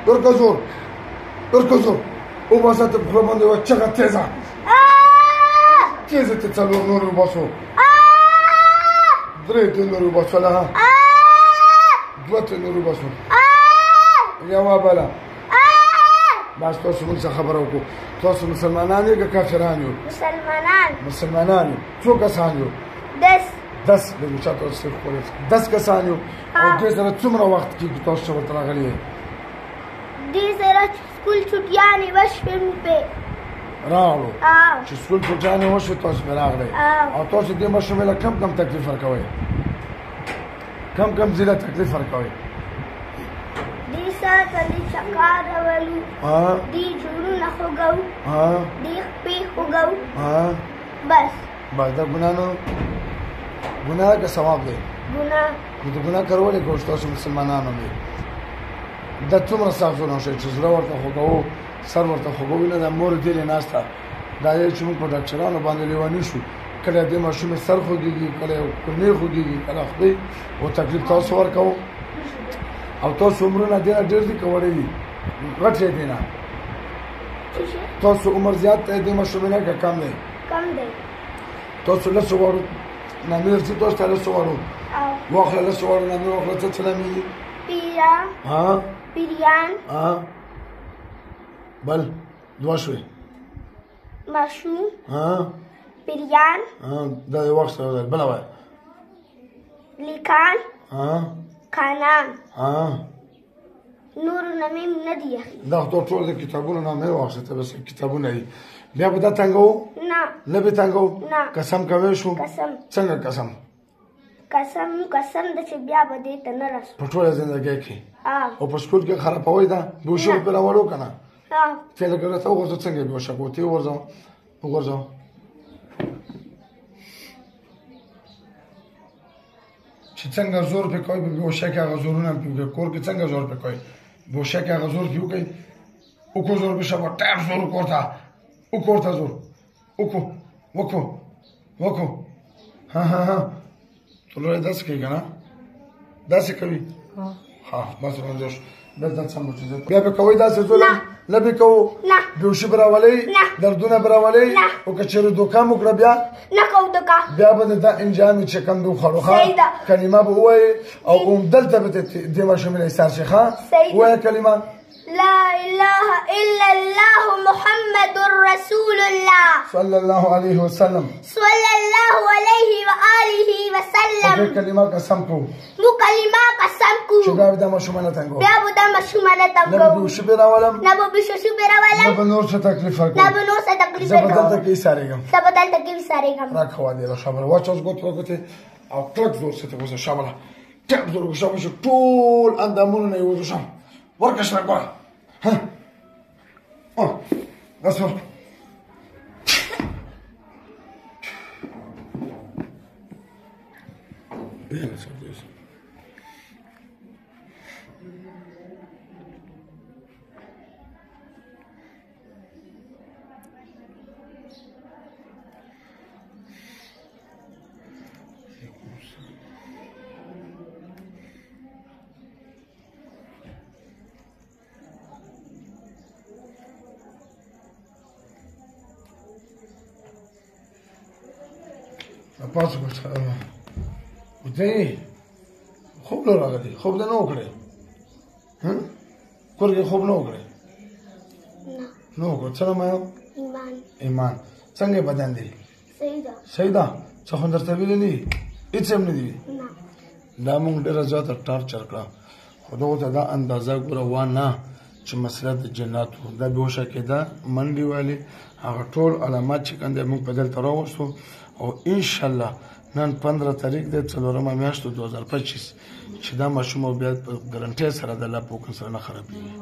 ورکه زور وباسه ته په خوله باندې یوه چغه تیزه ته څلور نور وباسو 3 ته نور وباسو لها 2 ته نور وباسو یوه بله بس تاسو موږ څه خبره وکړو تاسو مسلمانان یې که کافران یو مسلمانان یو څو کسان یو 10 لږ چا تاسو صرف کولی 10 کسان یو او دې سره څومره وخت کېږي تاسو چې ورته راغلي یې دې سره سکول چټیانې وشوې موږ پې راغلو چې سکول چټیانې وشوې تاسو پې راغلی او تاسو دې ماشومې له کم تکلیف ورکوئ کم ځله تکلیف ورکوئ دې سره کله چکر راولو دې جوړونه خوږوو دې خپې خوږوو بس دا ګناه نه ګناه که ثواب دی ګناه نو د ګناه کولې کوم تاسو مسلمانانو مې دا څومره سخت ظلم شوی چې زړه ورته خوږوو سر ورته خوږوو نه دا مور دې ناسته دا یې چې موږ په ډاکټرانو باندې لیوني شو کله دې ماشومې سر خوږېږي کله کونې خوږېږي کله خپې او تکلیف تاسو ورکوو او تاسو عمرونه دې نه ډېر دي که وړې دي غټ یې دي نه تاسو عمر زیات دی دې ماشومې نه که کم دی تاسو لسو واړو نامې درځي تاسو ته لسو واړو واخله لسو واړو نامې واخله څه نامې پیریان بل 2 شوې ماشوم پیریان دا یو وخت سره بله وایه لیکان کانان نورو نامې نه دي دا خو ټول د کتابونو نامې واخیسته بس کتابونه دي بیا به دا تنګوو نه به تنګوو قسم کوی شو څنګه قسم ده چې بیا به دې ته نه رسو په ټوله زندګۍ کې او په سکول کې خرابوئ ده بېهوشي به پرې راوړو که نه چې لکه راته وغورځو څنګه یې بېهوشه کوو ته یې وغورځوه چې څنګه زور پې کوئ په بېهوشه کې هغه زورونه پې وکړئ کور کې څنګه زور پې کوئ بېهوشه کې هغه زور پې وکړئ وکړو زور پې شبه ټاپ زور وکړو ورته وکړو ورته زور وکړو ټولو یې داسې کوي که نه داسې کوي بس رانجه شو بس دا سم وچې بیا به کوئ داسې ظلم نه به کوو بېهوشي به راولئ دردونه به راولئ او که چېرې دوکه مو کړه بیا نه کوو دوکه بیا به دا انجام چې کوم دی وخوړو کلمه به ووایې او همدلته به دې ماشومې نه ایسار شي ووایه کلمه لا إله إلا الله محمد رسول الله صلى الله عليه وسلم صلى الله عليه وآله وسلم وفي كلمة قسمكو مو كلمة قسمكو شباب دا مشومانة تنگو بیا دا مشومانه تنگو نبو شبيرا ولم نبو شبيرا ولم نبو نور څه تکلیف ورکو نبو نور څه تکلیف ورکو زبدلته کې سارېږم زبدلته کې سارېږم راکوا دی شامل واچوس ګوت وګته او کلک زور څه ته وسه شامل ټپ زور شامل شو ټول اندامونه نه یو شام ورکش راګور that's all. Bien, eso es. پاسو ودې خوب نه راغلی خوب دې نه وکړې کور کې خوب نه وکړې نه وکړ څه نوم یې ایمان څنګه بدن دی صحیح ده څه خو درته ویلي نه دي هېڅ هم نه دي دا موږ ډېره زیاته ټارچر کړه خو دغو ته دا اندازه ګوره وانه چې مسله د جناتو دا بېهوشه کېده منډې ویلې هغه ټول علامات چې کوم دی موږ په دلته راوستو او انشاءالله نن 15 تاریخ دی 4مه میاشت 2025 چې دا ماشوم بیا په ګارنټۍ سره د الله په حکم سره نه خرابېږي